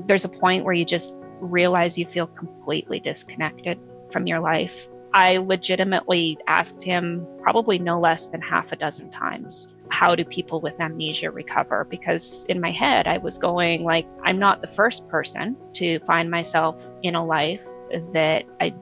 there's a point where you just realize you feel completely disconnected from your life. I legitimately asked him probably no less than half a dozen times, how do people with amnesia recover? Because in my head, I was going like, I'm not the first person to find myself in a life that I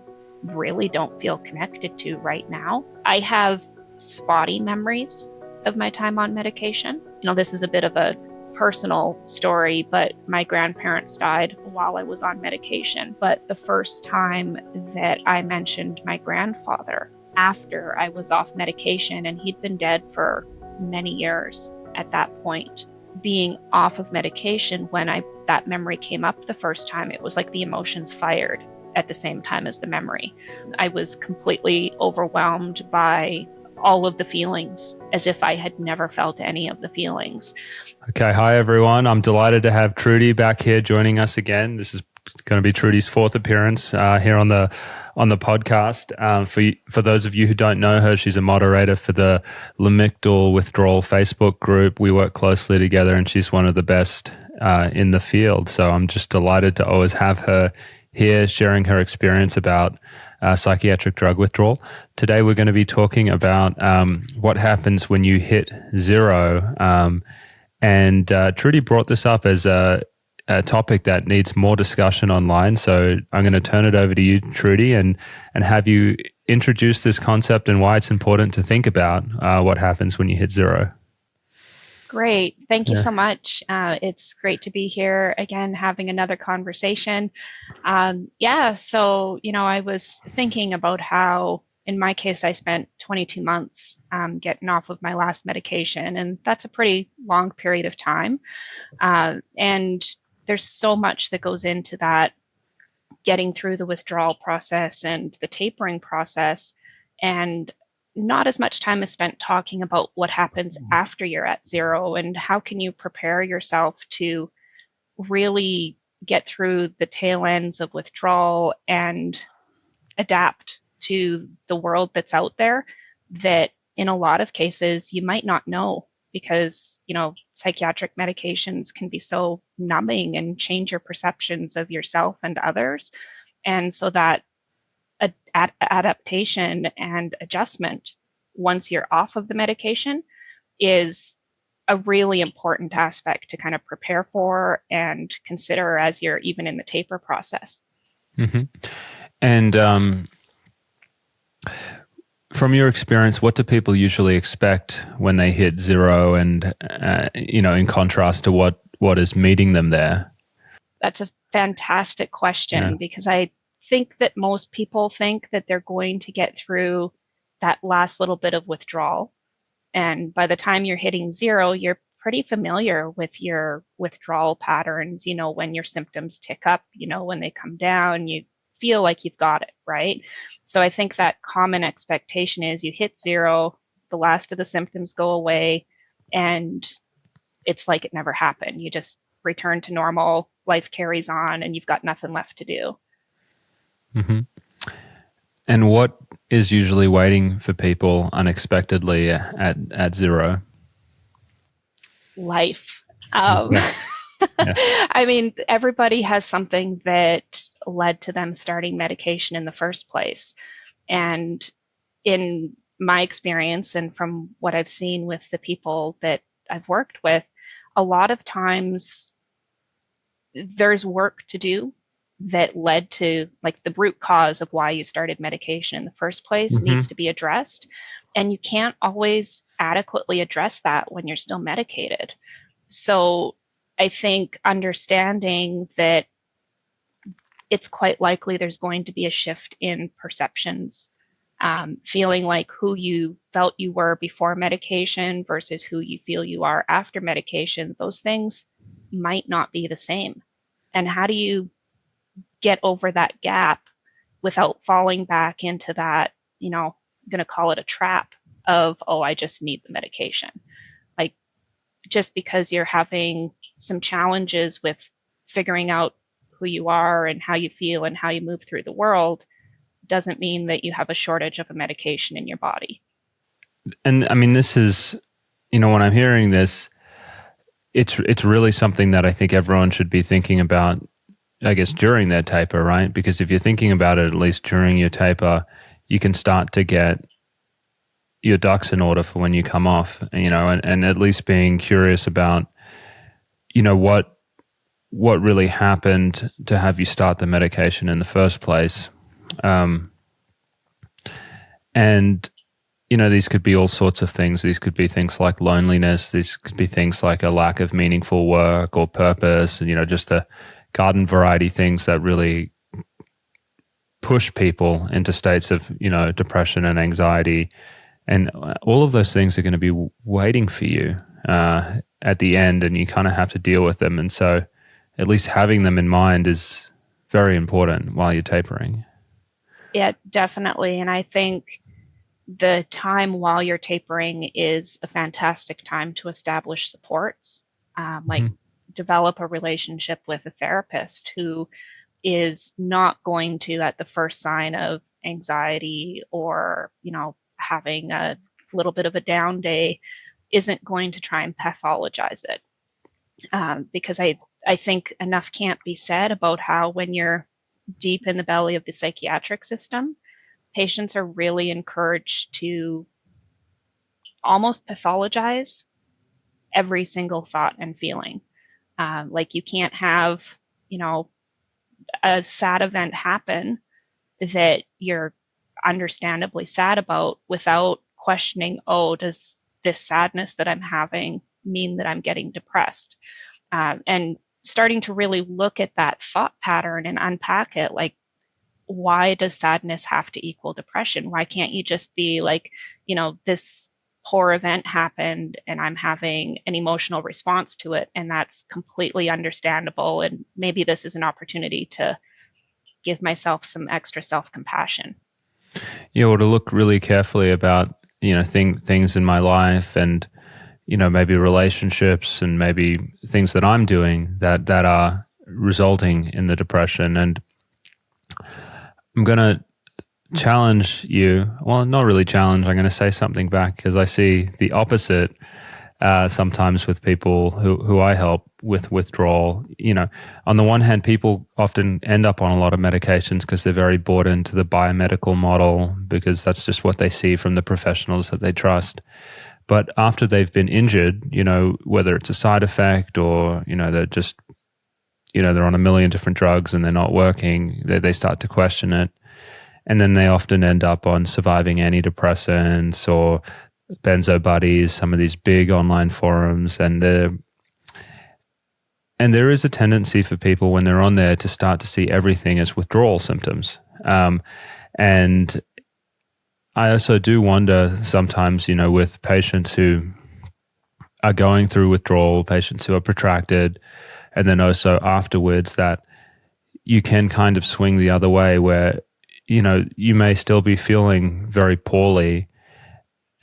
really don't feel connected to right now. I have spotty memories of my time on medication. This is a bit of a personal story, but my grandparents died while I was on medication. But the first time that I mentioned my grandfather after I was off medication, and he'd been dead for many years at that point, being off of medication, when that memory came up the first time, it was like the emotions fired at the same time as the memory. I was completely overwhelmed by all of the feelings, as if I had never felt any of the feelings. Okay, hi everyone. I'm delighted to have Trudy back here joining us again. This is going to be Trudy's fourth appearance here on the podcast. For those of you who don't know her, she's a moderator for the Lamictal Withdrawal Facebook group. We work closely together, and she's one of the best in the field. So I'm just delighted to always have her here sharing her experience about psychiatric drug withdrawal. Today we're going to be talking about what happens when you hit zero. And Trudy brought this up as a topic that needs more discussion online. So I'm going to turn it over to you, Trudy, and have you introduce this concept and why it's important to think about what happens when you hit zero. Great. Thank you so much. It's great to be here again, having another conversation. So, I was thinking about how, in my case, I spent 22 months getting off of my last medication, and that's a pretty long period of time. And there's so much that goes into that, getting through the withdrawal process and the tapering process, and not as much time is spent talking about what happens after you're at zero and how can you prepare yourself to really get through the tail ends of withdrawal and adapt to the world that's out there that in a lot of cases you might not know, because psychiatric medications can be so numbing and change your perceptions of yourself and others. And so that adaptation and adjustment once you're off of the medication is a really important aspect to kind of prepare for and consider as you're even in the taper process. Mm-hmm. And from your experience, what do people usually expect when they hit zero, and in contrast to what is meeting them there? That's a fantastic question, because I think that most people think that they're going to get through that last little bit of withdrawal. And by the time you're hitting zero, you're pretty familiar with your withdrawal patterns, when your symptoms tick up, when they come down, you feel like you've got it, right? So I think that common expectation is you hit zero, the last of the symptoms go away, and it's like it never happened. You just return to normal, life carries on, and you've got nothing left to do. Mm-hmm. And what is usually waiting for people unexpectedly at zero? Life. I mean, everybody has something that led to them starting medication in the first place. And in my experience, and from what I've seen with the people that I've worked with, a lot of times there's work to do that led to, like, the root cause of why you started medication in the first place needs to be addressed. And you can't always adequately address that when you're still medicated. So I think understanding that it's quite likely there's going to be a shift in perceptions, feeling like who you felt you were before medication versus who you feel you are after medication, those things might not be the same. And how do you get over that gap without falling back into that, I'm going to call it a trap of, I just need the medication. Like, just because you're having some challenges with figuring out who you are and how you feel and how you move through the world doesn't mean that you have a shortage of a medication in your body. And I mean, this is, when I'm hearing this, it's really something that I think everyone should be thinking about I guess, during their taper, right? Because if you're thinking about it, at least during your taper, you can start to get your ducks in order for when you come off, and at least being curious about, what really happened to have you start the medication in the first place. And these could be all sorts of things. These could be things like loneliness. These could be things like a lack of meaningful work or purpose, and just the garden variety things that really push people into states of, depression and anxiety. And all of those things are going to be waiting for you at the end, and you kind of have to deal with them. And so at least having them in mind is very important while you're tapering. Yeah, definitely. And I think the time while you're tapering is a fantastic time to establish supports, like develop a relationship with a therapist who is not going to, at the first sign of anxiety or, having a little bit of a down day, isn't going to try and pathologize it. Because I think enough can't be said about how when you're deep in the belly of the psychiatric system, patients are really encouraged to almost pathologize every single thought and feeling. Like you can't have, a sad event happen that you're understandably sad about without questioning, oh, does this sadness that I'm having mean that I'm getting depressed? And starting to really look at that thought pattern and unpack it, like, why does sadness have to equal depression? Why can't you just be like, this poor event happened and I'm having an emotional response to it, and that's completely understandable. And maybe this is an opportunity to give myself some extra self-compassion. Or to look really carefully about, things in my life and, maybe relationships and maybe things that I'm doing that are resulting in the depression. And I'm going to challenge you. Well, not really challenge. I'm going to say something back because I see the opposite sometimes with people who I help with withdrawal. On the one hand, people often end up on a lot of medications because they're very bought into the biomedical model because that's just what they see from the professionals that they trust. But after they've been injured, whether it's a side effect or, they're just, they're on a million different drugs and they're not working, they start to question it. And then they often end up on surviving antidepressants or benzo buddies, some of these big online forums. And there is a tendency for people when they're on there to start to see everything as withdrawal symptoms. And I also do wonder sometimes, with patients who are going through withdrawal, patients who are protracted, and then also afterwards that you can kind of swing the other way where, you may still be feeling very poorly,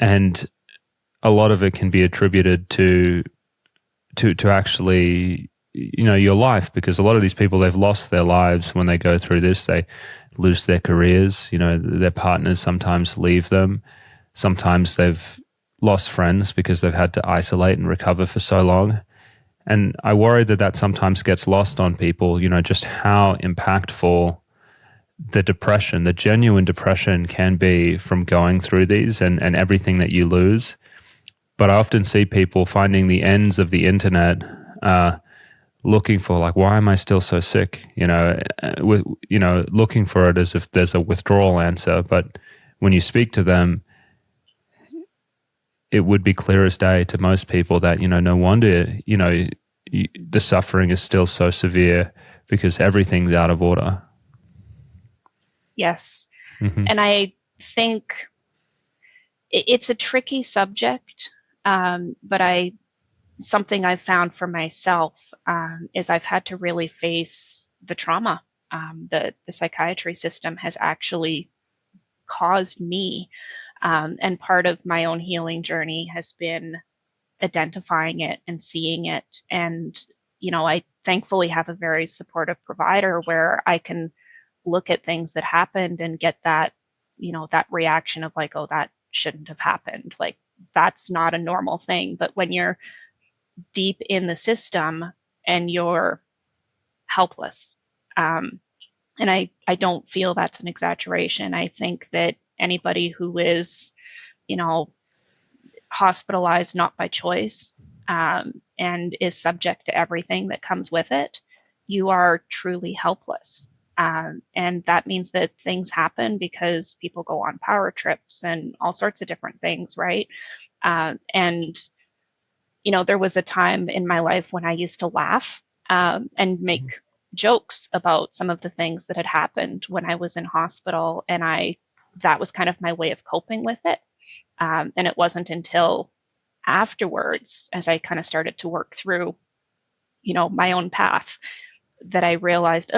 and a lot of it can be attributed to actually, your life, because a lot of these people, they've lost their lives when they go through this. They lose their careers, their partners sometimes leave them. Sometimes they've lost friends because they've had to isolate and recover for so long. And I worry that sometimes gets lost on people, just how impactful the depression, the genuine depression can be from going through these and everything that you lose. But I often see people finding the ends of the internet, looking for like, why am I still so sick? Looking for it as if there's a withdrawal answer. But when you speak to them, it would be clear as day to most people that, no wonder, the suffering is still so severe because everything's out of order. Yes. Mm-hmm. And I think it's a tricky subject, but something I've found for myself is I've had to really face the trauma. The psychiatry system has actually caused me. And part of my own healing journey has been identifying it and seeing it. And, I thankfully have a very supportive provider where I can look at things that happened and get that, that reaction of like, oh, that shouldn't have happened. Like, that's not a normal thing. But when you're deep in the system and you're helpless, And I don't feel that's an exaggeration. I think that anybody who is, hospitalized not by choice, and is subject to everything that comes with it, you are truly helpless. And that means that things happen because people go on power trips and all sorts of different things, right? And there was a time in my life when I used to laugh, and make jokes about some of the things that had happened when I was in hospital, and that was kind of my way of coping with it. And it wasn't until afterwards, as I kind of started to work through, my own path, that I realized,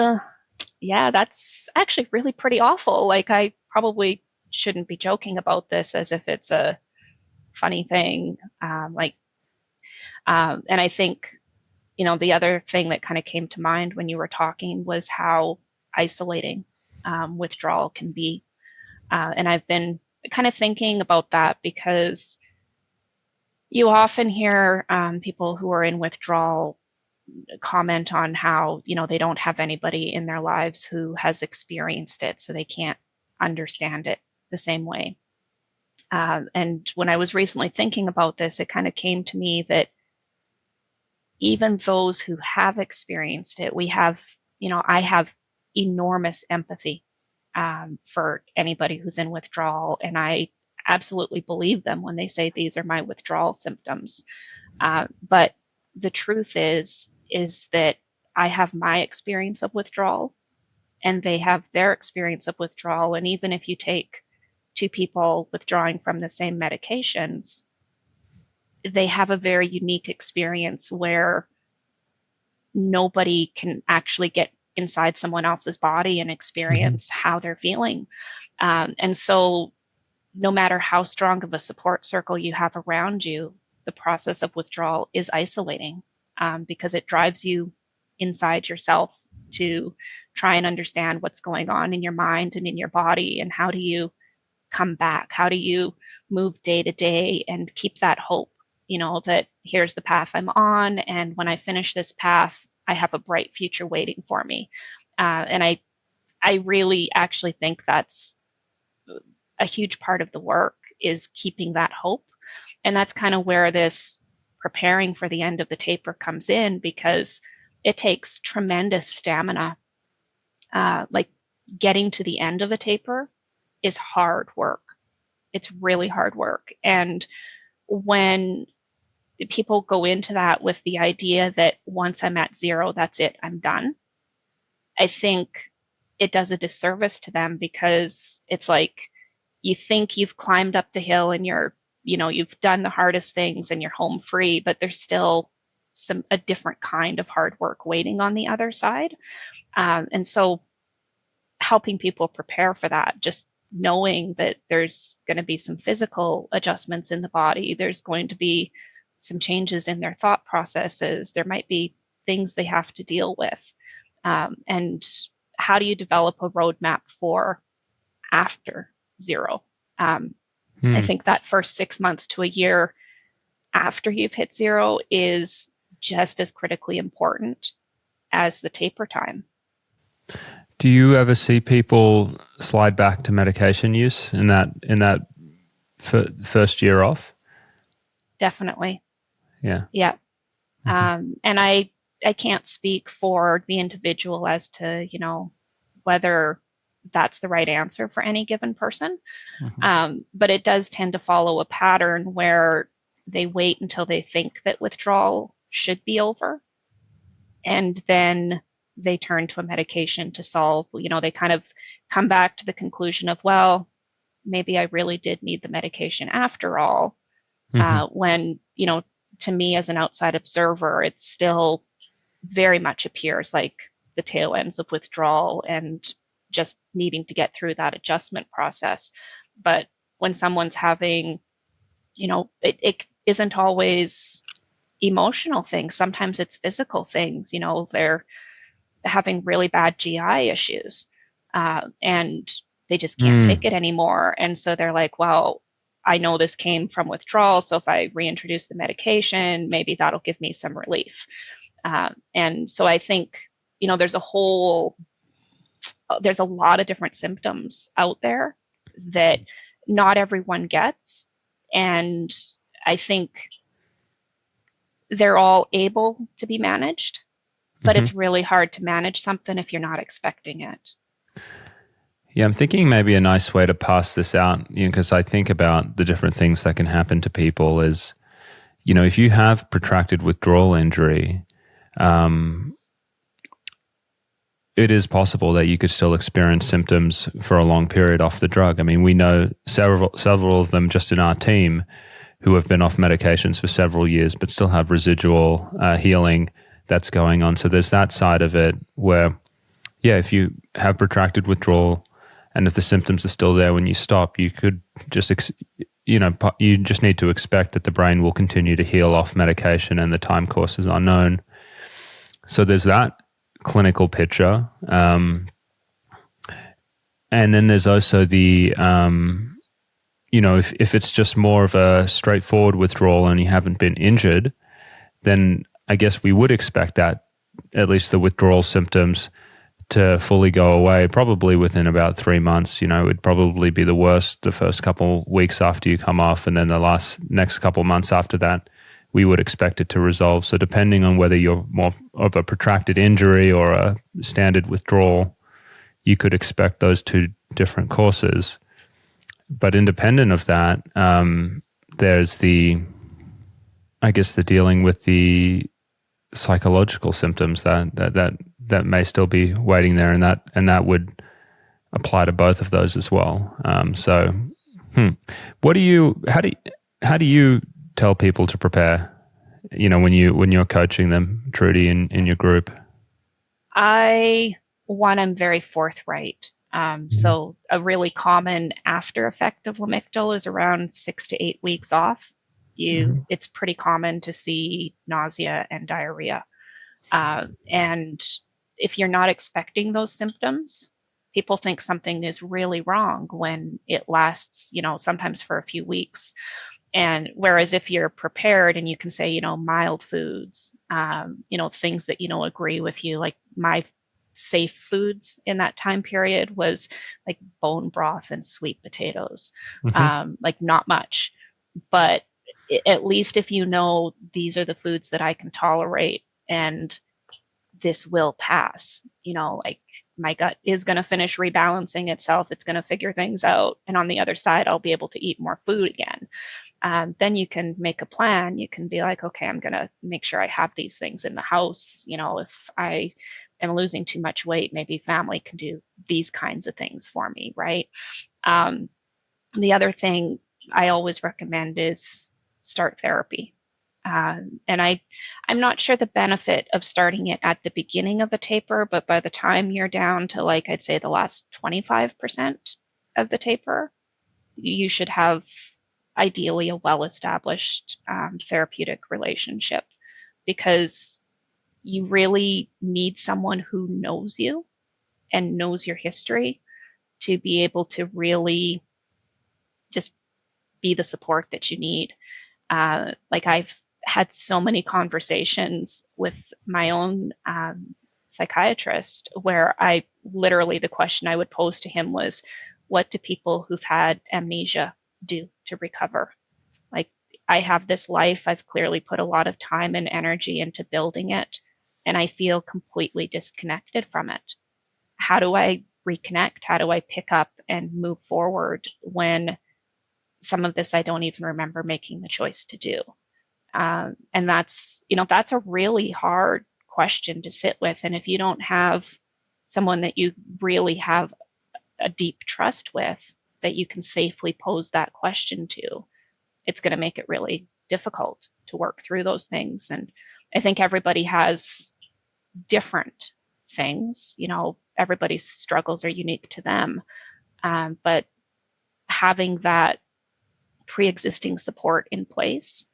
yeah, that's actually really pretty awful. Like, I probably shouldn't be joking about this as if it's a funny thing. And I think, the other thing that kind of came to mind when you were talking was how isolating withdrawal can be. And I've been kind of thinking about that because you often hear people who are in withdrawal comment on how, they don't have anybody in their lives who has experienced it, so they can't understand it the same way. And when I was recently thinking about this, it kind of came to me that even those who have experienced it, I have enormous empathy for anybody who's in withdrawal. And I absolutely believe them when they say these are my withdrawal symptoms. But the truth is that I have my experience of withdrawal and they have their experience of withdrawal. And even if you take two people withdrawing from the same medications, they have a very unique experience where nobody can actually get inside someone else's body and experience how they're feeling. And so no matter how strong of a support circle you have around you, the process of withdrawal is isolating, because it drives you inside yourself to try and understand what's going on in your mind and in your body, and how do you come back? How do you move day to day and keep that hope, that here's the path I'm on, and when I finish this path, I have a bright future waiting for me. And I really actually think that's a huge part of the work, is keeping that hope. And that's kind of where this preparing for the end of the taper comes in, because it takes tremendous stamina. Like, getting to the end of a taper is hard work. It's really hard work. And when people go into that with the idea that once I'm at zero, that's it, I'm done, I think it does a disservice to them, because it's like, you think you've climbed up the hill and you've done the hardest things and you're home free, but there's still a different kind of hard work waiting on the other side. And so helping people prepare for that, just knowing that there's going to be some physical adjustments in the body, there's going to be some changes in their thought processes, there might be things they have to deal with. And how do you develop a roadmap for after zero? I think that first 6 months to a year after you've hit zero is just as critically important as the taper time. Do you ever see people slide back to medication use in that first year off? Definitely. Yeah. Yeah. And I can't speak for the individual as to, whether that's the right answer for any given person. But it does tend to follow a pattern where they wait until they think that withdrawal should be over, and then they turn to a medication to solve. They kind of come back to the conclusion of, well, maybe I really did need the medication after all. When, to me as an outside observer, it still very much appears like the tail ends of withdrawal and just needing to get through that adjustment process. But when someone's having, it isn't always emotional things. Sometimes it's physical things. They're having really bad GI issues, and they just can't take it anymore. And so they're like, well, I know this came from withdrawal, so if I reintroduce the medication, maybe that'll give me some relief. And so I think, there's a whole there's a lot of different symptoms out there that not everyone gets. And I think they're all able to be managed, but it's really hard to manage something if you're not expecting it. Yeah, I'm thinking maybe a nice way to pass this out, because I think about the different things that can happen to people is, if you have protracted withdrawal injury, it is possible that you could still experience symptoms for a long period off the drug. I mean, we know several of them just in our team who have been off medications for several years, but still have residual healing that's going on. So there's that side of it where, if you have protracted withdrawal and if the symptoms are still there when you stop, you could just, you just need to expect that the brain will continue to heal off medication and the time course is unknown. So there's that clinical picture. And then there's also the, if it's just more of a straightforward withdrawal and you haven't been injured, then I guess we would expect that at least the withdrawal symptoms to fully go away probably within about 3 months. It would probably be the worst the first couple weeks after you come off, and then the next couple months after that, we would expect it to resolve. So depending on whether you're more of a protracted injury or a standard withdrawal, you could expect those two different courses. But independent of that, there's the dealing with the psychological symptoms that may still be waiting there, and that would apply to both of those as well. How do you tell people to prepare? When you're coaching them, Trudy, in your group. I'm very forthright. So a really common after effect of Lamictal is around 6 to 8 weeks off. It's pretty common to see nausea and diarrhea. And if you're not expecting those symptoms, people think something is really wrong when it lasts, sometimes for a few weeks. And whereas if you're prepared and you can say, mild foods, things that, agree with you, like my safe foods in that time period was like bone broth and sweet potatoes, like not much, but at least if these are the foods that I can tolerate and this will pass, like my gut is going to finish rebalancing itself. It's going to figure things out. And on the other side, I'll be able to eat more food again. Then you can make a plan. You can be like, okay, I'm going to make sure I have these things in the house. If I am losing too much weight, maybe family can do these kinds of things for me, right? The other thing I always recommend is start therapy. And I'm not sure the benefit of starting it at the beginning of a taper, but by the time you're down to I'd say the last 25% of the taper, you should have ideally a well-established therapeutic relationship, because you really need someone who knows you and knows your history to be able to really just be the support that you need. I've had so many conversations with my own psychiatrist where the question I would pose to him was, what do people who've had amnesia do to recover? I have this life, I've clearly put a lot of time and energy into building it, and I feel completely disconnected from it. How do I reconnect? How do I pick up and move forward when some of this I don't even remember making the choice to do? And that's a really hard question to sit with. And if you don't have someone that you really have a deep trust with, that you can safely pose that question to, it's going to make it really difficult to work through those things. And I think everybody has different things, everybody's struggles are unique to them. But having that pre-existing support in place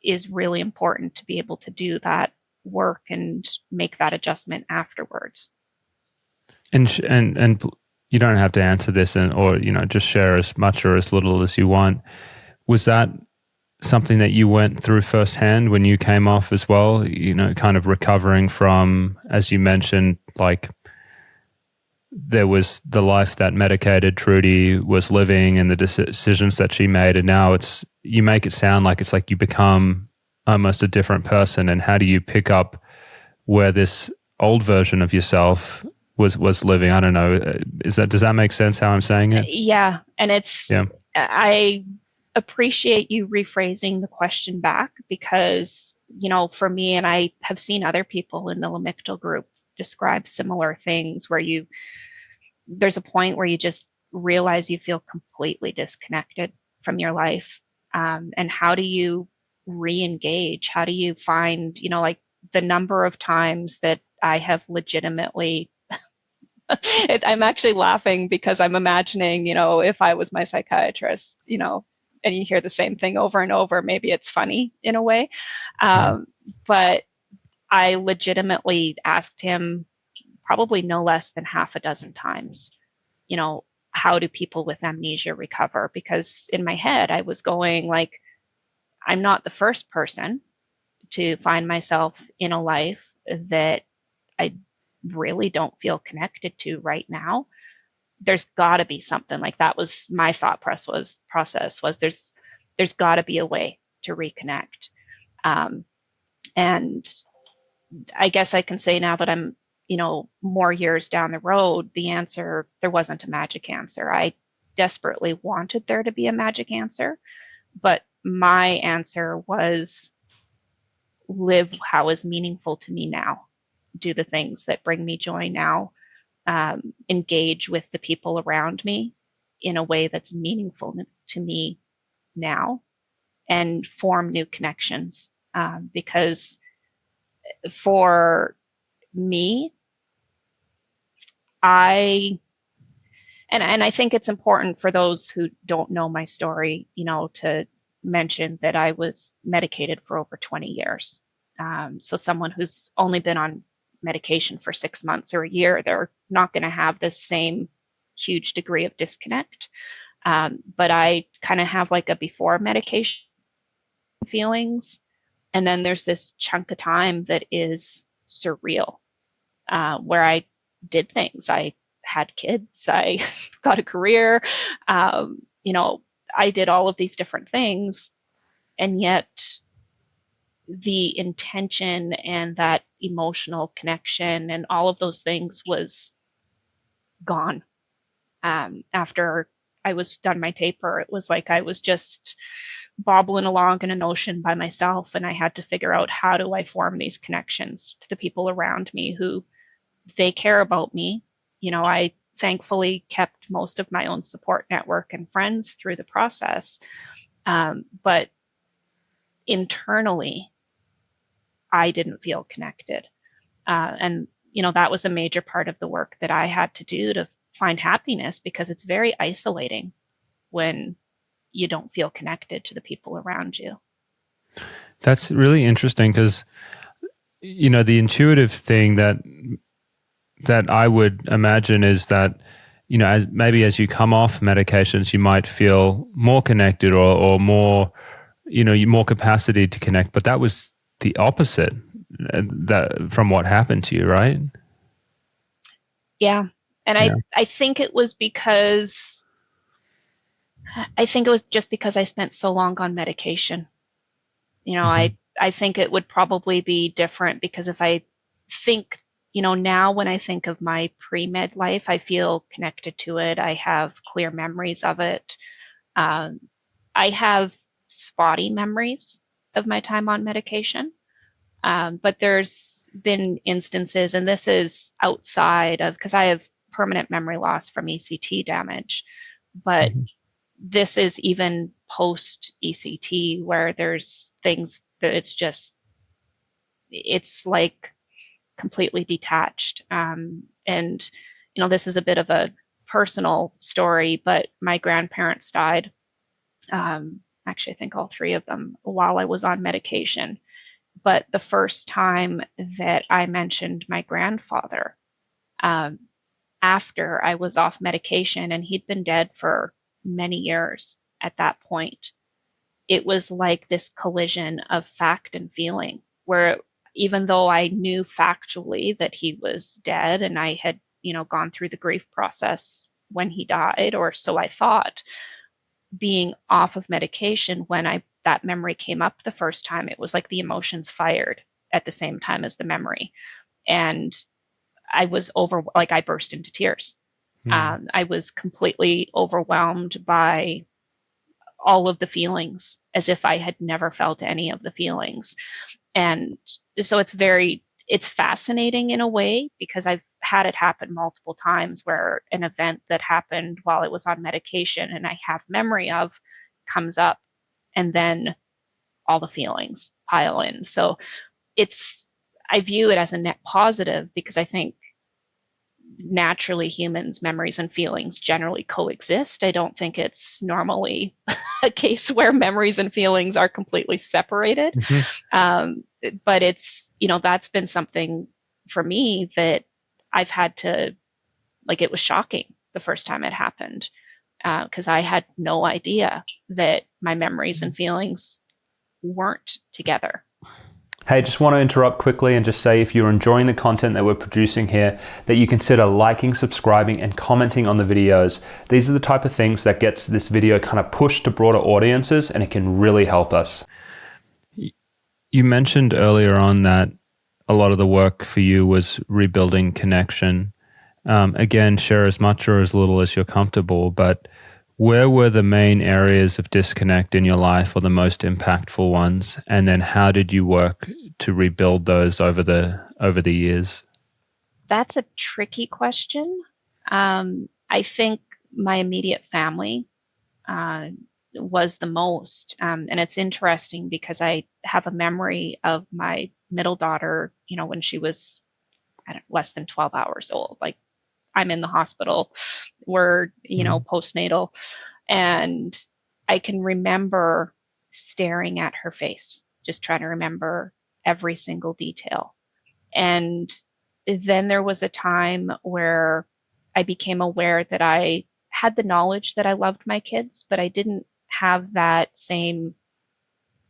is really important to be able to do that work and make that adjustment afterwards. And you don't have to answer this, or just share as much or as little as you want. Was that something that you went through firsthand when you came off as well? Kind of recovering from, as you mentioned, there was the life that medicated Trudy was living and the decisions that she made, and now you make it sound like it's like you become almost a different person. And how do you pick up where this old version of yourself was living? I don't know. Does that make sense how I'm saying it? Yeah. And Yeah. I appreciate you rephrasing the question back because, for me, and I have seen other people in the Lamictal group describe similar things where there's a point where you just realize you feel completely disconnected from your life. And how do you re-engage? How do you find, like the number of times that I have legitimately I'm actually laughing because I'm imagining, if I was my psychiatrist, and you hear the same thing over and over, maybe it's funny in a way. But I legitimately asked him probably no less than half a dozen times, how do people with amnesia recover? Because in my head, I was going like, I'm not the first person to find myself in a life that I really don't feel connected to right now. There's got to be something. Like, that was my thought process was there's got to be a way to reconnect. And I guess I can say now that I'm, more years down the road, the answer, there wasn't a magic answer. I desperately wanted there to be a magic answer, but my answer was live how is meaningful to me now, do the things that bring me joy now, engage with the people around me in a way that's meaningful to me now, and form new connections. Because for me, I think it's important for those who don't know my story, to mention that I was medicated for over 20 years. So someone who's only been on medication for 6 months or a year, they're not going to have this same huge degree of disconnect. But I kind of have like a before medication feelings. And then there's this chunk of time that is surreal, where I did things. I had kids, I got a career, I did all of these different things. And yet the intention and that emotional connection and all of those things was gone. After I was done my taper, it was like I was just bobbling along in an ocean by myself, and I had to figure out, how do I form these connections to the people around me who they care about me. I thankfully kept most of my own support network and friends through the process. But internally, I didn't feel connected. And, that was a major part of the work that I had to do to find happiness, because it's very isolating when you don't feel connected to the people around you. That's really interesting because, the intuitive thing that I would imagine is that, as you come off medications, you might feel more connected or more, more capacity to connect. But that was the opposite from what happened to you, right? Yeah. And I think it was just because I spent so long on medication. I think it would probably be different, because if I think, now when I think of my pre-med life, I feel connected to it. I have clear memories of it. I have spotty memories of my time on medication. But there's been instances, and this is outside of, because I have permanent memory loss from ECT damage, but this is even post ECT, where there's things that it's like completely detached. And, this is a bit of a personal story, but my grandparents died. Actually, I think all three of them while I was on medication. But the first time that I mentioned my grandfather, after I was off medication, and he'd been dead for many years at that point, it was like this collision of fact and feeling, where even though I knew factually that he was dead, and I had, gone through the grief process when he died, or so I thought. Being off of medication, when that memory came up the first time, it was like the emotions fired at the same time as the memory. And I was I burst into tears. I was completely overwhelmed by all of the feelings, as if I had never felt any of the feelings. And so it's fascinating in a way, because I've had it happen multiple times, where an event that happened while I was on medication and I have memory of comes up, and then all the feelings pile in. So I view it as a net positive, because I think naturally humans' memories and feelings generally coexist. I don't think it's normally a case where memories and feelings are completely separated. But it's, that's been something for me that I've had to, it was shocking the first time it happened, because I had no idea that my memories and feelings weren't together. Hey, just want to interrupt quickly and just say, if you're enjoying the content that we're producing here, that you consider liking, subscribing, and commenting on the videos. These are the type of things that gets this video kind of pushed to broader audiences, and it can really help us. You mentioned earlier on that a lot of the work for you was rebuilding connection. Again, share as much or as little as you're comfortable, but where were the main areas of disconnect in your life, or the most impactful ones? And then how did you work to rebuild those over the years? That's a tricky question. I think my immediate family was the most. And it's interesting, because I have a memory of my middle daughter, when she was less than 12 hours old. I'm in the hospital, we're, postnatal. And I can remember staring at her face, just trying to remember every single detail. And then there was a time where I became aware that I had the knowledge that I loved my kids, but I didn't have that same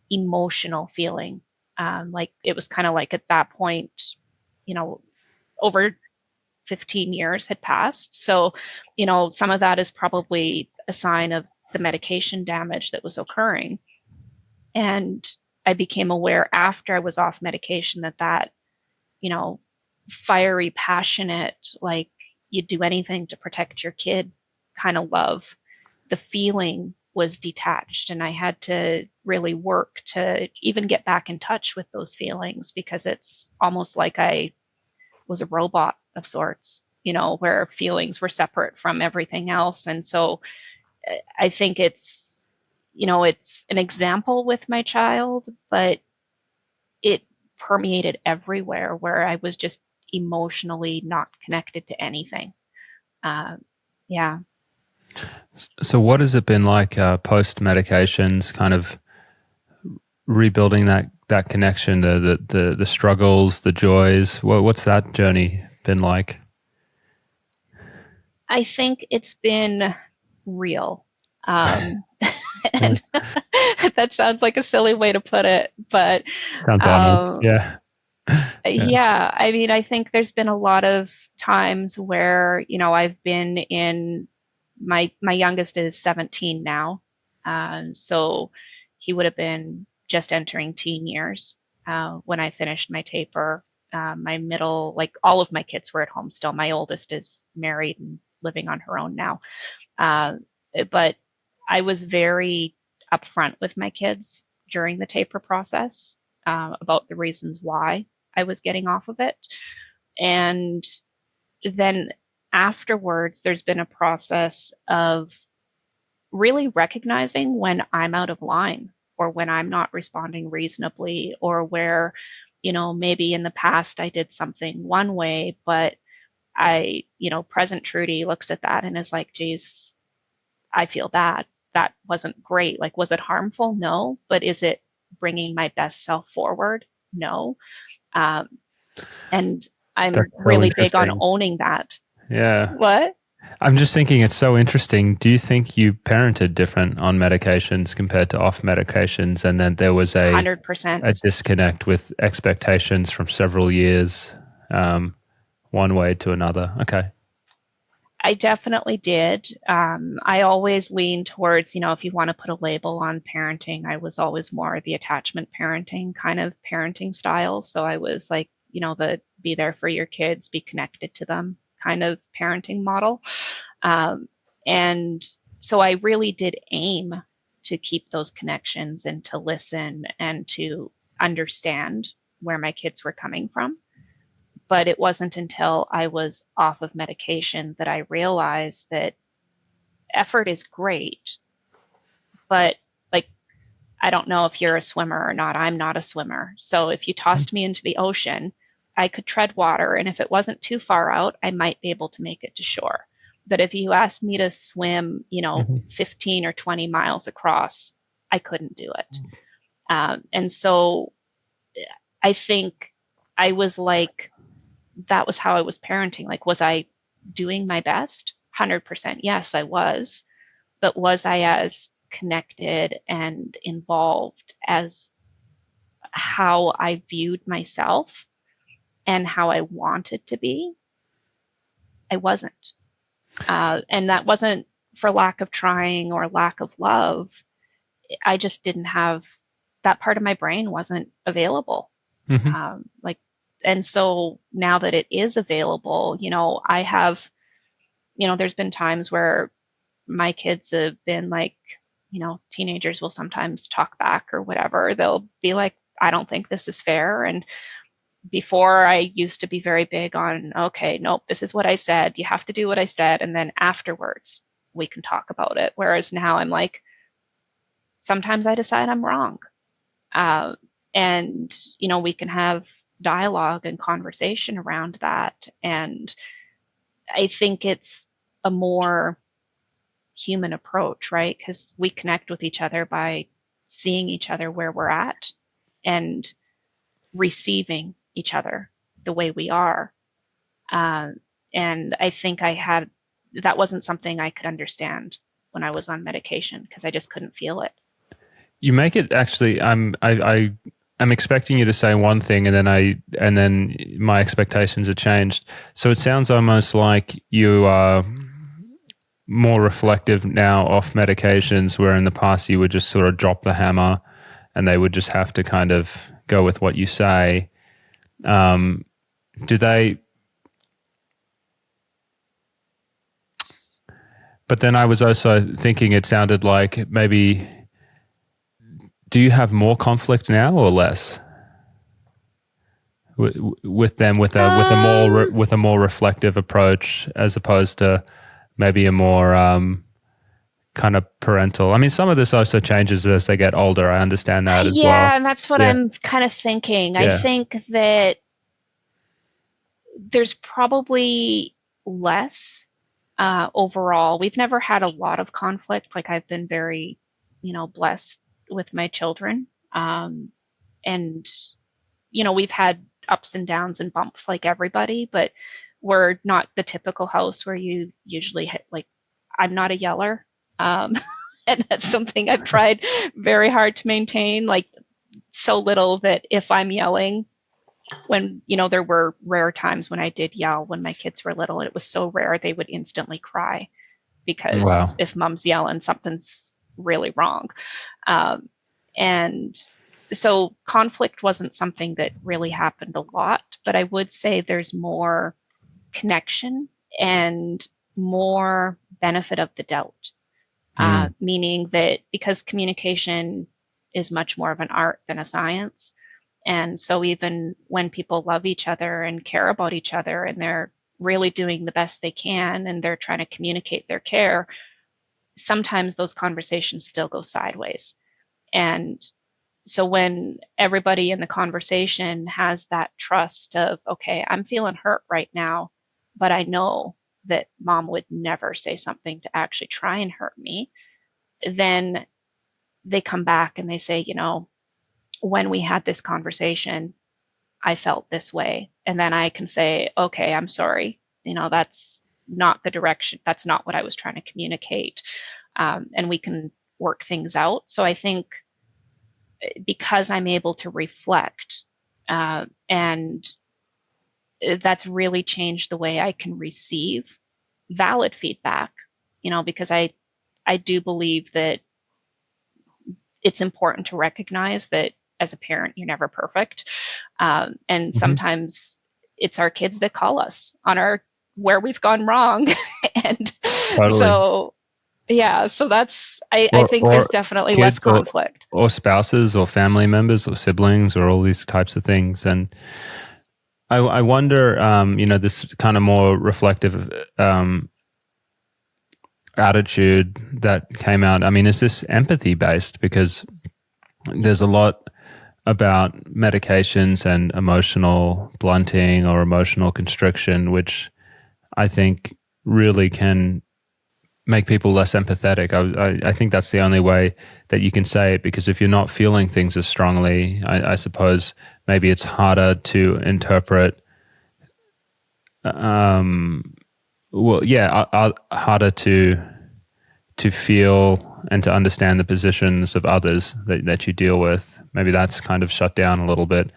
emotional feeling. It was kind of like at that point, over 15 years had passed. So, some of that is probably a sign of the medication damage that was occurring. And I became aware after I was off medication that, fiery, passionate, you'd do anything to protect your kid kind of love, the feeling was detached. And I had to really work to even get back in touch with those feelings, because it's almost like I was a robot of sorts, where feelings were separate from everything else. And so I think it's an example with my child, but it permeated everywhere, where I was just emotionally not connected to anything. Yeah. So what has it been like post medications, kind of rebuilding that connection, the struggles, the joys? What's that journey been like? I think it's been real. And that sounds like a silly way to put it, but sounds honest. Yeah. Yeah. I mean, I think there's been a lot of times where, I've been in my youngest is 17 now. So he would have been just entering teen years when I finished my taper. My middle, all of my kids were at home still. My oldest is married and living on her own now. But I was very upfront with my kids during the taper process about the reasons why I was getting off of it. And then afterwards, there's been a process of really recognizing when I'm out of line, or when I'm not responding reasonably, or where, maybe in the past I did something one way, but present Trudy looks at that and is like, geez, I feel bad. That wasn't great. Was it harmful? No. But is it bringing my best self forward? No. And I'm really big on owning that. Yeah. What? I'm just thinking, it's so interesting. Do you think you parented different on medications compared to off medications, and then there was 100%. a disconnect with expectations from several years, one way to another? Okay. I definitely did. I always leaned towards, if you want to put a label on parenting, I was always more the attachment parenting kind of parenting style. So I was like, the be there for your kids, be connected to them kind of parenting model. Um, and so I really did aim to keep those connections and to listen and to understand where my kids were coming from. But it wasn't until I was off of medication that I realized that effort is great, but like, I don't know if you're a swimmer or not. I'm not a swimmer. So if you tossed me into the ocean, I could tread water. And if it wasn't too far out, I might be able to make it to shore. But if you asked me to swim, Mhm. 15 or 20 miles across, I couldn't do it. And so I think I was like, that was how I was parenting. Like, was I doing my best? 100% yes, I was. But was I as connected and involved as how I viewed myself and how I wanted to be? I wasn't. And that wasn't for lack of trying or lack of love. I just didn't have that part of my brain wasn't available. Mhm. Like, and so now that it is available, I have, there's been times where my kids have been like, teenagers will sometimes talk back or whatever. They'll be like, I don't think this is fair. And before, I used to be very big on, okay, nope, this is what I said. You have to do what I said. And then afterwards, we can talk about it. Whereas now I'm like, sometimes I decide I'm wrong. Uh, and, we can have dialogue and conversation around that. And I think it's a more human approach, right? Because we connect with each other by seeing each other where we're at and receiving each other the way we are. Uh, and I think that wasn't something I could understand when I was on medication because I just couldn't feel it. You make it actually. I'm expecting you to say one thing, and then my expectations are changed. So it sounds almost like you are more reflective now off medications, where in the past you would just sort of drop the hammer, and they would just have to kind of go with what you say. Do they? But then I was also thinking it sounded like maybe. Do you have more conflict now or less with them with a more reflective approach as opposed to maybe a more kind of parental? I mean, some of this also changes as they get older. I understand that as well. Yeah, and that's what Yeah, I'm kind of thinking. I yeah. think that there's probably less overall. We've never had a lot of conflict. Like, I've been very, blessed with my children. And, we've had ups and downs and bumps like everybody, but we're not the typical house where you usually hit, like, I'm not a yeller. Um, and that's something I've tried very hard to maintain. Like, so little that if I'm yelling, when there were rare times when I did yell when my kids were little, and it was so rare they would instantly cry because Wow. if mom's yelling, something's really wrong. And so conflict wasn't something that really happened a lot, but I would say there's more connection and more benefit of the doubt, Mm. meaning that because communication is much more of an art than a science. And so even when people love each other and care about each other and they're really doing the best they can and they're trying to communicate their care, sometimes those conversations still go sideways. And so when everybody in the conversation has that trust of, okay, I'm feeling hurt right now, but I know that mom would never say something to actually try and hurt me, then they come back and they say, when we had this conversation, I felt this way. And then I can say, okay, I'm sorry. That's not the direction. That's not what I was trying to communicate. And we can work things out. So I think because I'm able to reflect, and that's really changed the way I can receive valid feedback, because I do believe that it's important to recognize that as a parent, you're never perfect. And sometimes it's our kids that call us on where we've gone wrong. And Totally. so, yeah, so I think there's definitely less kids conflict. or spouses or family members or siblings or all these types of things. And I wonder, this kind of more reflective attitude that came out. I mean, is this empathy based? Because there's a lot about medications and emotional blunting or emotional constriction, which I think really can make people less empathetic. I think that's the only way that you can say it, because if you're not feeling things as strongly, I suppose maybe it's harder to interpret. Harder to feel and to understand the positions of others that you deal with. Maybe that's kind of shut down a little bit.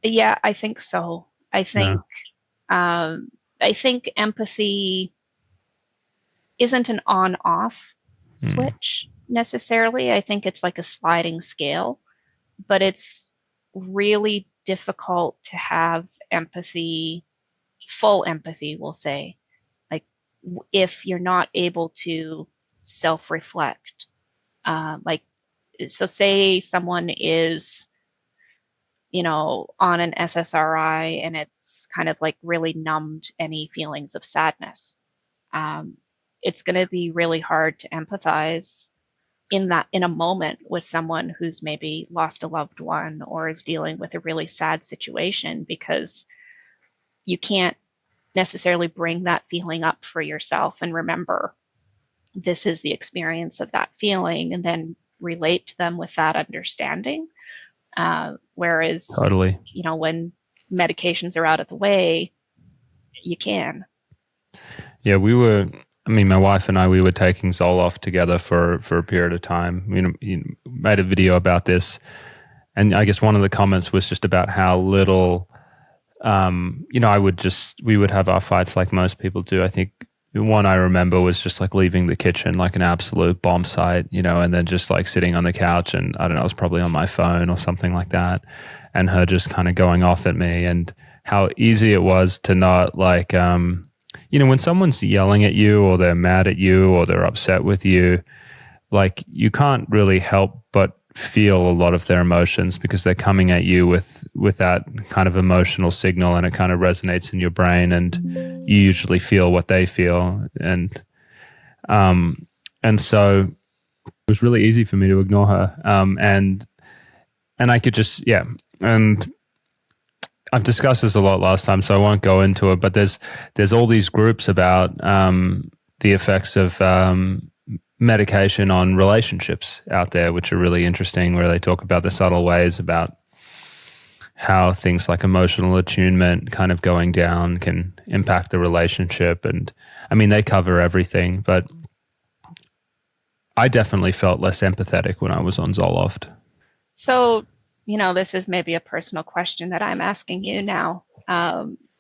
Yeah, I think so. I think empathy isn't an on-off switch necessarily. I think it's like a sliding scale, but it's really difficult to have empathy, full empathy, we'll say, like if you're not able to self-reflect. So say someone is, on an SSRI and it's kind of like really numbed any feelings of sadness. It's going to be really hard to empathize in a moment with someone who's maybe lost a loved one or is dealing with a really sad situation, because you can't necessarily bring that feeling up for yourself and remember this is the experience of that feeling and then relate to them with that understanding. Whereas, Totally. When medications are out of the way, you can. Yeah, my wife and I, we were taking Zoloft together for a period of time. You made a video about this, and I guess one of the comments was just about how little, we would have our fights like most people do. I think one I remember was just like leaving the kitchen like an absolute bomb site, and then just like sitting on the couch and I don't know, I was probably on my phone or something like that, and her just kind of going off at me, and how easy it was to not like, when someone's yelling at you or they're mad at you or they're upset with you, like you can't really help but feel a lot of their emotions because they're coming at you with that kind of emotional signal, and it kind of resonates in your brain, and you usually feel what they feel, and so it was really easy for me to ignore her, and I could just and I've discussed this a lot last time, so I won't go into it, but there's all these groups about the effects of medication on relationships out there, which are really interesting, where they talk about the subtle ways about how things like emotional attunement kind of going down can impact the relationship. And I mean, they cover everything, but I definitely felt less empathetic when I was on Zoloft. So, this is maybe a personal question that I'm asking you now.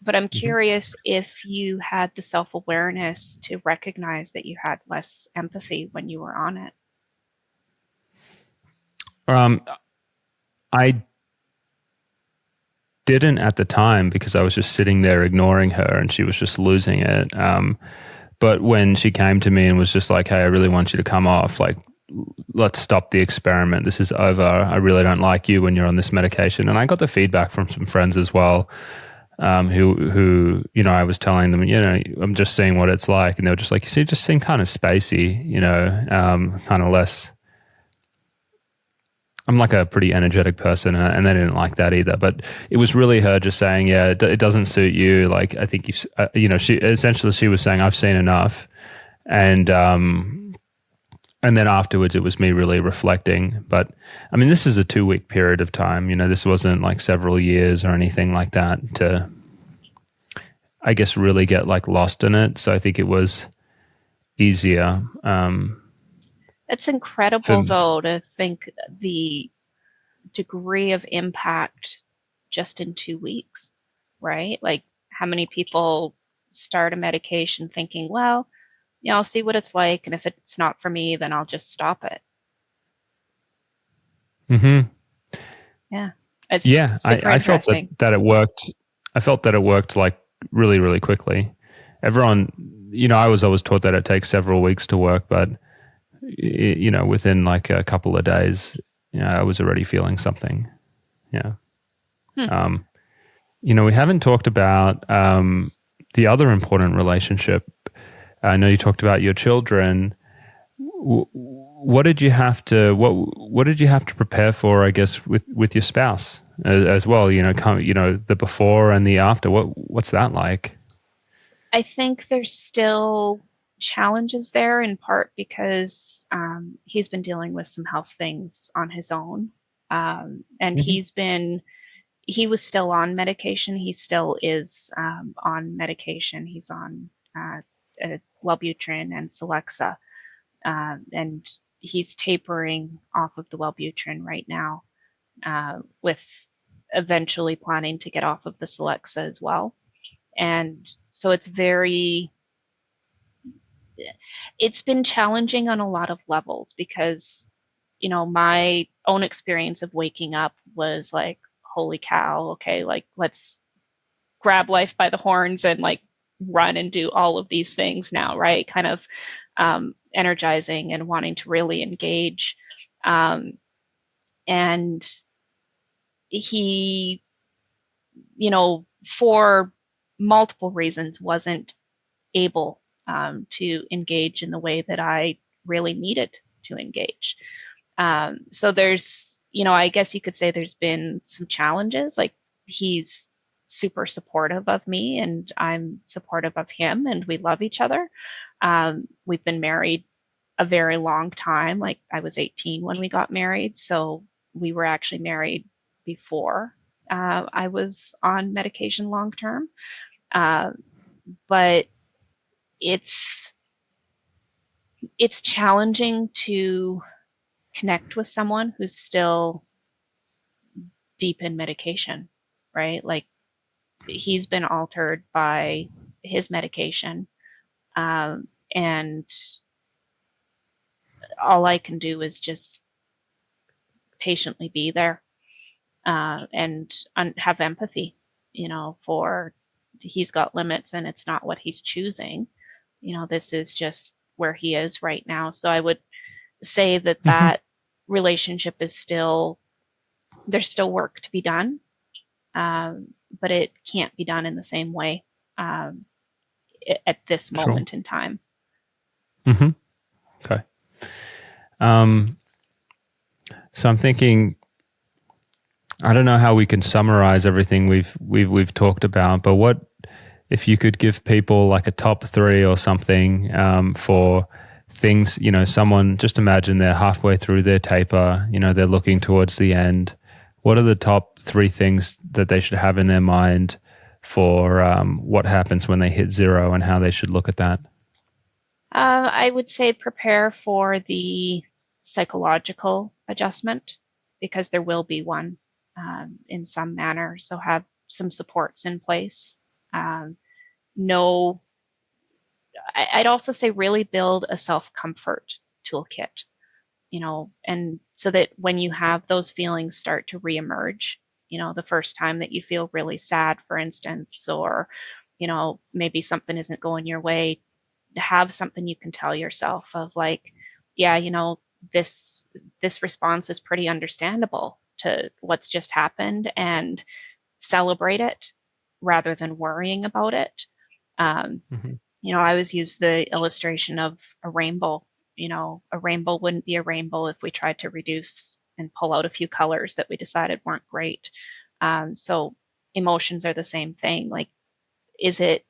But I'm curious if you had the self-awareness to recognize that you had less empathy when you were on it. I didn't at the time because I was just sitting there ignoring her and she was just losing it. But when she came to me and was just like, hey, I really want you to come off, like, let's stop the experiment. This is over. I really don't like you when you're on this medication. And I got the feedback from some friends as well, who I was telling them, I'm just seeing what it's like. And they were just like, you see, it just seemed kind of spacey, kind of less. I'm like a pretty energetic person, and they didn't like that either. But it was really her just saying, yeah, it doesn't suit you. Like, I think she was saying, I've seen enough. And then afterwards, it was me really reflecting. But I mean, this is a 2-week period of time. This wasn't like several years or anything like that to, I guess, really get like lost in it. So I think it was easier. It's incredible, though, to think the degree of impact just in 2 weeks, right? Like, how many people start a medication thinking, well, I'll see what it's like, and if it's not for me, then I'll just stop it. Mm-hmm. Yeah, it's Yeah, super I felt interesting. that it worked. I felt that it worked like really, really quickly. Everyone, I was always taught that it takes several weeks to work, but within like a couple of days, I was already feeling something. Yeah. Hmm. Um, we haven't talked about the other important relationship. I know you talked about your children. What did you have to what did you have to prepare for? I guess with your spouse as well. The before and the after. What's that like? I think there's still challenges there, in part because he's been dealing with some health things on his own. And Mm-hmm. he was still on medication. He still is on medication. He's on Wellbutrin and Celexa. And he's tapering off of the Wellbutrin right now, with eventually planning to get off of the Celexa as well. And so it's been challenging on a lot of levels because, my own experience of waking up was like, holy cow, okay, like let's grab life by the horns and like run and do all of these things now, right? Kind of energizing and wanting to really engage. And he, for multiple reasons, wasn't able to engage in the way that I really needed to engage. So there's, I guess you could say there's been some challenges. Like he's super supportive of me and I'm supportive of him and we love each other. We've been married a very long time. Like I was 18 when we got married. So we were actually married before I was on medication long term. Uh, but it's challenging to connect with someone who's still deep in medication, right? Like he's been altered by his medication, and all I can do is just patiently be there and have empathy, for he's got limits and it's not what he's choosing. This is just where he is right now. So I would say that Mm-hmm. relationship is still, there's still work to be done, but it can't be done in the same way at this Sure. moment in time. Mm-hmm. Okay. Um, so I'm thinking, I don't know how we can summarize everything we've talked about, but what if you could give people like a top three or something for things, someone, just imagine they're halfway through their taper, they're looking towards the end. What are the top three things that they should have in their mind for what happens when they hit zero and how they should look at that? I would say prepare for the psychological adjustment because there will be one in some manner. So have some supports in place. No, I'd also say really build a self comfort toolkit, and so that when you have those feelings start to reemerge, the first time that you feel really sad, for instance, or, maybe something isn't going your way, have something you can tell yourself of like, yeah, this response is pretty understandable to what's just happened, and celebrate it rather than worrying about it. Um, Mm-hmm. I always use the illustration of a rainbow. A rainbow wouldn't be a rainbow if we tried to reduce and pull out a few colors that we decided weren't great. So emotions are the same thing. Like, is it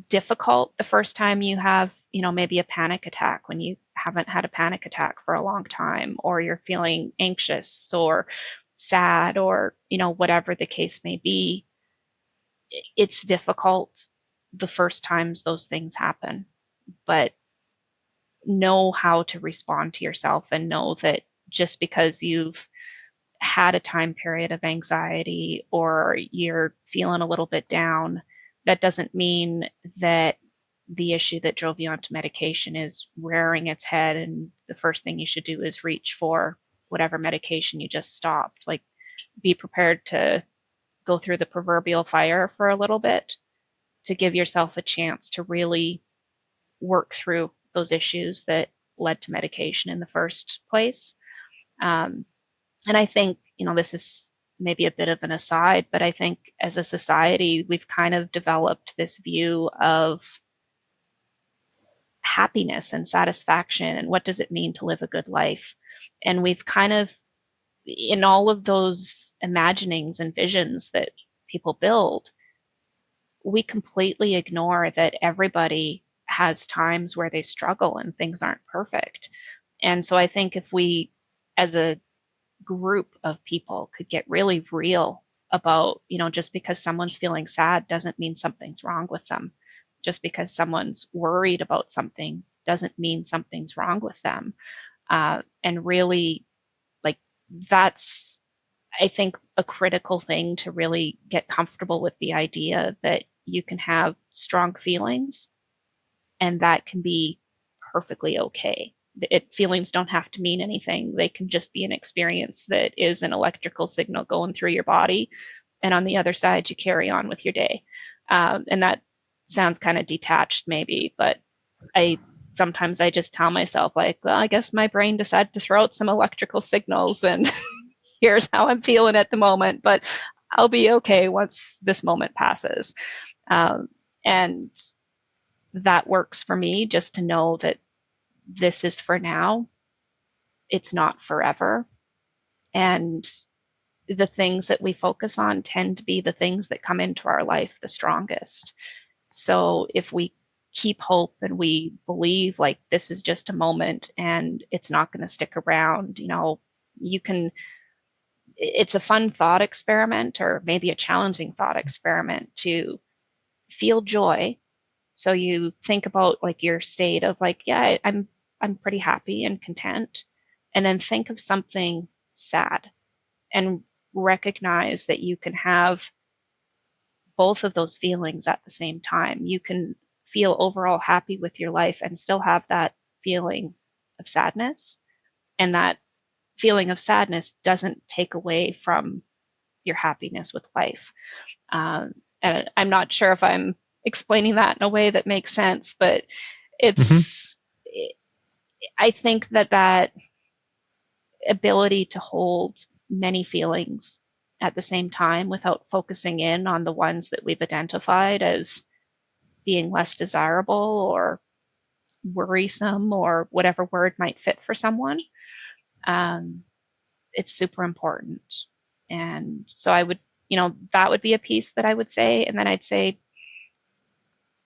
difficult the first time you have, maybe a panic attack when you haven't had a panic attack for a long time, or you're feeling anxious or sad, or, whatever the case may be? It's difficult the first times those things happen, but know how to respond to yourself and know that just because you've had a time period of anxiety or you're feeling a little bit down, that doesn't mean that the issue that drove you onto medication is rearing its head and the first thing you should do is reach for whatever medication you just stopped. Like, be prepared to go through the proverbial fire for a little bit to give yourself a chance to really work through those issues that led to medication in the first place. And I think, this is maybe a bit of an aside, but I think as a society, we've kind of developed this view of happiness and satisfaction and what does it mean to live a good life. And we've kind of, in all of those imaginings and visions that people build, we completely ignore that everybody has times where they struggle and things aren't perfect. And so I think if we, as a group of people, could get really real about, just because someone's feeling sad doesn't mean something's wrong with them. Just because someone's worried about something doesn't mean something's wrong with them. And really, like, that's, I think, a critical thing to really get comfortable with the idea that you can have strong feelings and that can be perfectly okay. Feelings don't have to mean anything. They can just be an experience that is an electrical signal going through your body. And on the other side, you carry on with your day. And that sounds kind of detached maybe, but sometimes I just tell myself, like, well, I guess my brain decided to throw out some electrical signals and here's how I'm feeling at the moment, but I'll be okay once this moment passes. And that works for me, just to know that this is for now. It's not forever. And the things that we focus on tend to be the things that come into our life the strongest. So if we keep hope and we believe like this is just a moment and it's not going to stick around, it's a fun thought experiment, or maybe a challenging thought experiment, to feel joy. So you think about like your state of like, yeah, I'm pretty happy and content. And then think of something sad and recognize that you can have both of those feelings at the same time. You can feel overall happy with your life and still have that feeling of sadness. And that feeling of sadness doesn't take away from your happiness with life. And I'm not sure if I'm explaining that in a way that makes sense, but I think that ability to hold many feelings at the same time without focusing in on the ones that we've identified as being less desirable or worrisome or whatever word might fit for someone, it's super important. And so I would, that would be a piece that I would say. And then I'd say,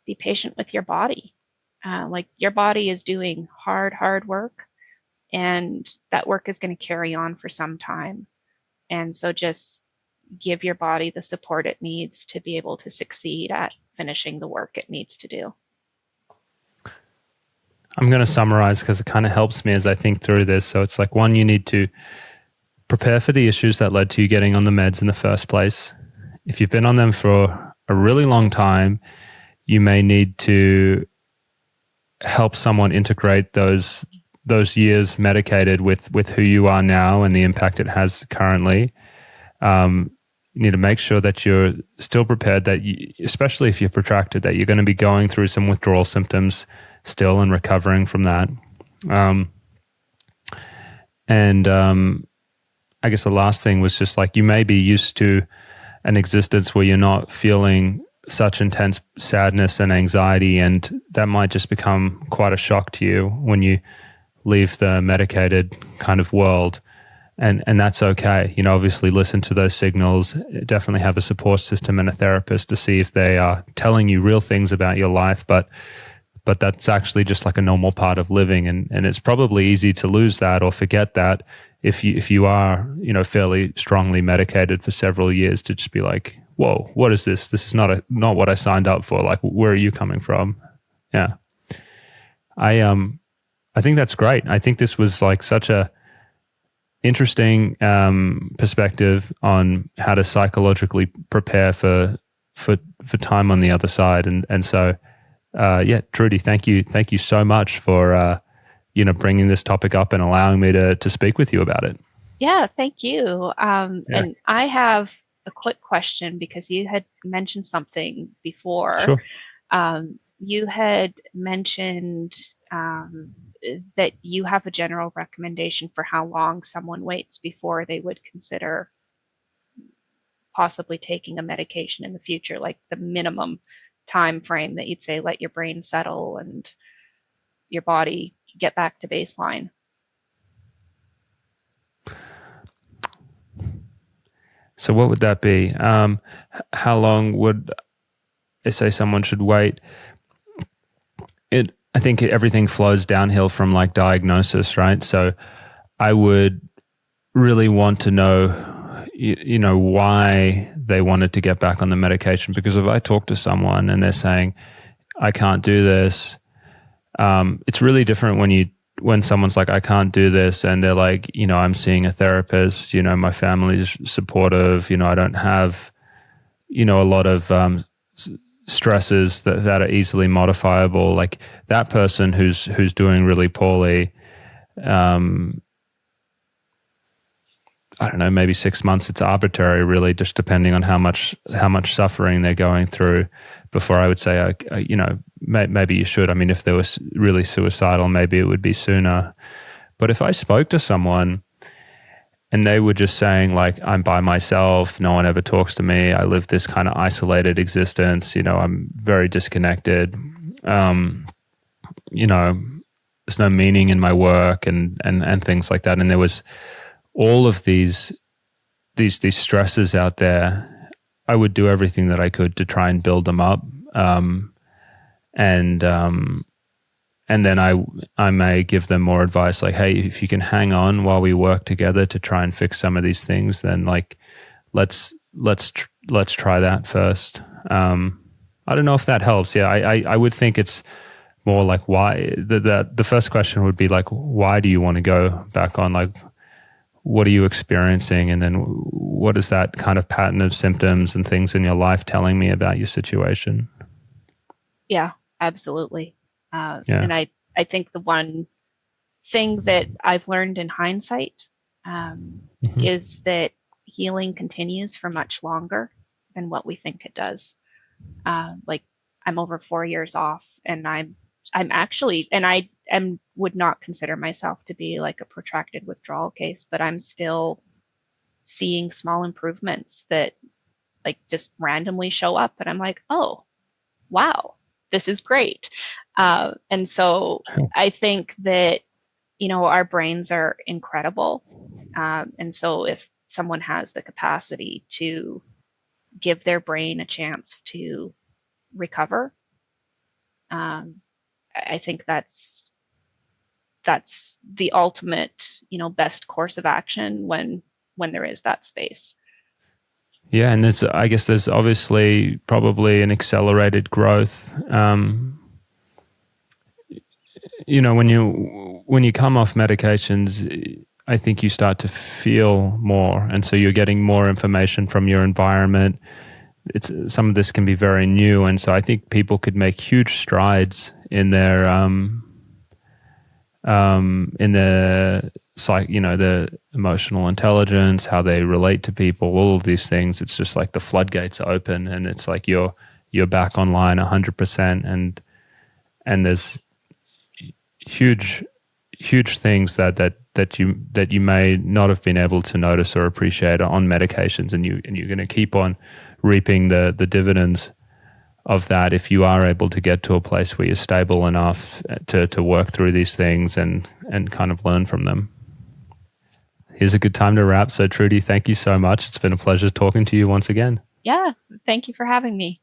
be patient with your body. Like, your body is doing hard work, and that work is going to carry on for some time. And so just give your body the support it needs to be able to succeed at finishing the work it needs to do. I'm going to summarize because it kind of helps me as I think through this. So it's like, one, you need to prepare for the issues that led to you getting on the meds in the first place. If you've been on them for a really long time, you may need to help someone integrate those years medicated with who you are now and the impact it has currently. You need to make sure that you're still prepared, that especially if you're protracted, that you're going to be going through some withdrawal symptoms still and recovering from that. I guess the last thing was just like, you may be used to an existence where you're not feeling such intense sadness and anxiety, and that might just become quite a shock to you when you leave the medicated kind of world. And that's okay. Obviously listen to those signals, definitely have a support system and a therapist to see if they are telling you real things about your life, but that's actually just like a normal part of living. And it's probably easy to lose that or forget that if you are, fairly strongly medicated for several years, to just be like, whoa, what is this? This is not what I signed up for. Like, where are you coming from? Yeah. I think that's great. I think this was like such a interesting perspective on how to psychologically prepare for time on the other side. And so, yeah, Trudy, thank you so much for bringing this topic up and allowing me to speak with you about it. Yeah, thank you. And I have a quick question because you had mentioned something before. Sure. You had mentioned that you have a general recommendation for how long someone waits before they would consider possibly taking a medication in the future, like the minimum time frame that you'd say let your brain settle and your body get back to baseline. So what would that be? How long would I say someone should wait? I think everything flows downhill from like diagnosis, right? So I would really want to know, why they wanted to get back on the medication. Because if I talk to someone and they're saying, I can't do this, it's really different when someone's like, I can't do this, and they're like, I'm seeing a therapist, my family's supportive, I don't have, a lot of stresses that are easily modifiable. Like that person who's doing really poorly, I don't know, maybe 6 months. It's arbitrary, really, just depending on how much suffering they're going through. Before I would say, maybe you should. I mean, if they were really suicidal, maybe it would be sooner. But if I spoke to someone and they were just saying, like, I'm by myself, no one ever talks to me, I live this kind of isolated existence, I'm very disconnected, there's no meaning in my work and things like that. And there was all of these stresses out there, I would do everything that I could to try and build them up. And then I may give them more advice, like, hey, if you can hang on while we work together to try and fix some of these things, then like, let's try that first. I don't know if that helps. Yeah, I would think it's more like why. The first question would be like, why do you want to go back on? Like, what are you experiencing? And then what is that kind of pattern of symptoms and things in your life telling me about your situation? Yeah, absolutely. And I think the one thing that I've learned in hindsight is that healing continues for much longer than what we think it does. Like I'm over 4 years off, and I'm actually, and I would not consider myself to be like a protracted withdrawal case, but I'm still seeing small improvements that like just randomly show up, and I'm like, oh, wow, this is great. And so I think that, our brains are incredible. And so if someone has the capacity to give their brain a chance to recover, I think that's the ultimate, best course of action when there is that space. Yeah, and I guess there's obviously probably an accelerated growth. When you come off medications, I think you start to feel more, and so you're getting more information from your environment. Some of this can be very new, and so I think people could make huge strides in their the emotional intelligence, how they relate to people, all of these things. It's just like the floodgates are open, and it's like you're back online 100%, and there's huge things that you may not have been able to notice or appreciate on medications, and you're going to keep on reaping the dividends of that if you are able to get to a place where you're stable enough to work through these things and kind of learn from them. Here's a good time to wrap. So Trudy, thank you so much. It's been a pleasure talking to you once again. Yeah, thank you for having me.